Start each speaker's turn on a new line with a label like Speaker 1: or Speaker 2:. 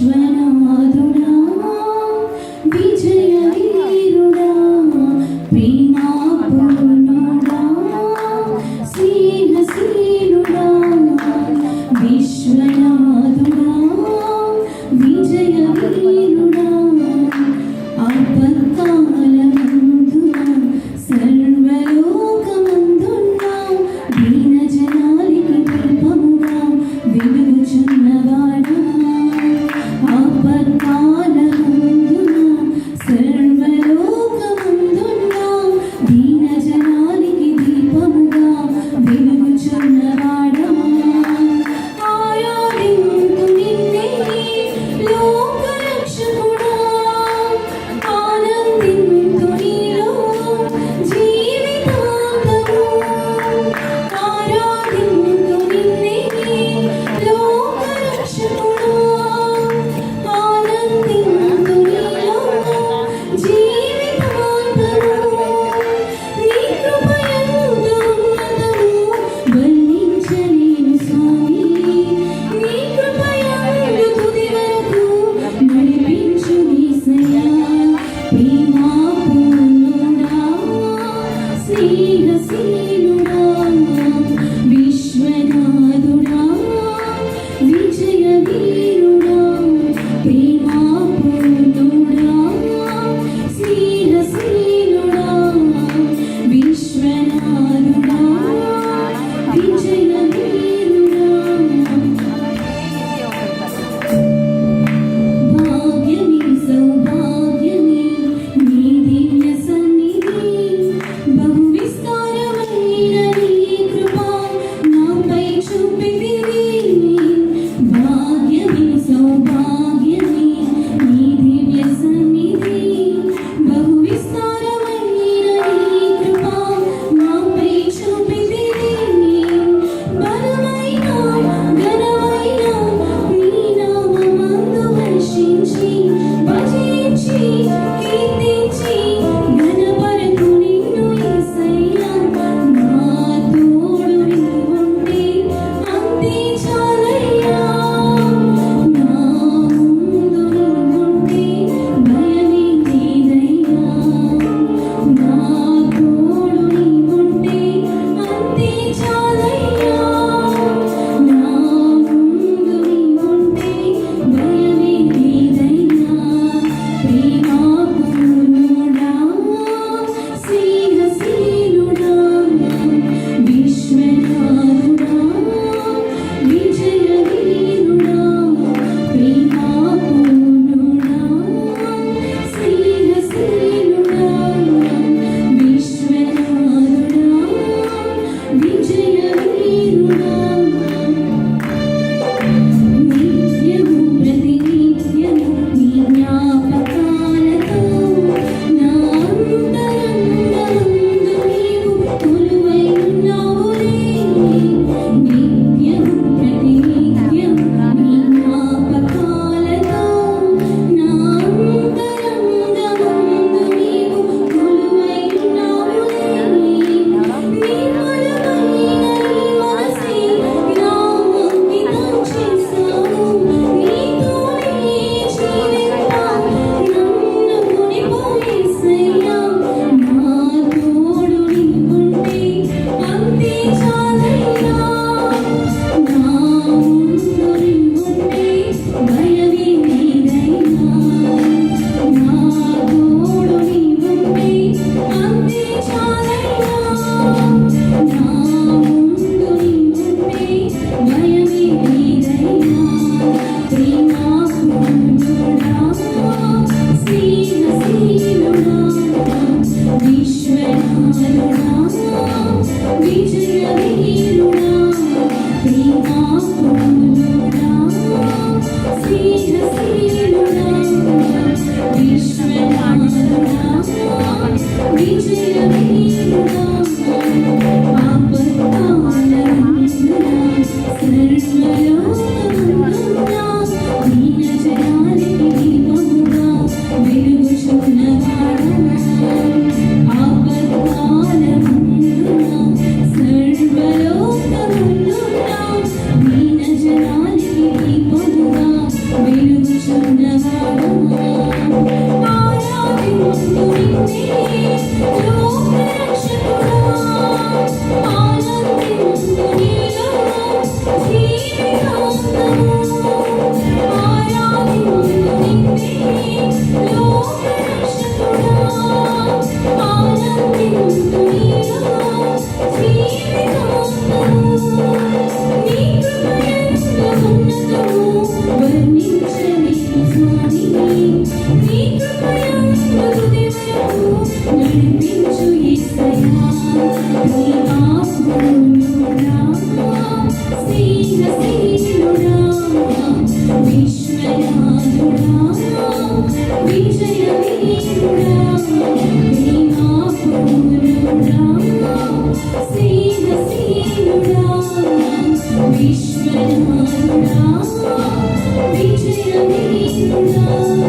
Speaker 1: విశ్వనాథుడా విజయ వీరుడా ప్రేమాపూర్ణుడా స్నేహశీలుడా విశ్వనాథుడా విజయ వీరుడా ఆపత్కాలమందున సర్వలోకమందున్న దీన జనానికి దీపముగా వెలుగుచున్నవాడా ఆపత్కాలమందున సర్వలోకమందున్న దీన జనానికి దీపముగా వెలుగుచున్నవాడా ఆరాధింతు నిన్నే లోకరక్షకుడా ఆనందింతు నీలో జీవితాంతము ఆరాధింతు నిన్నే లోకరక్షకుడా ఆనందింతు నీలో జీవితాంతము నీ కృపయందు ఉన్నతము వర్ణించలేను స్వామి నీ కృపయందు తుది వరకు నడిపించు యేసయ్యా ప్రేమాపూర్ణుడా స్నేహశీలుడా విశ్వనాథుడా విజయ వీరుడా ప్రేమాపూర్ణుడా స్నేహశీలుడా విశ్వనాథుడా విజయ వీరుడా భాగ్యమే సౌభాగ్యమే నీ దివ్య సన్నిధి బహు విస్తారమైన నీ కృప నాపై చూపితివి భాగ్యమే స్థిరమేనుడా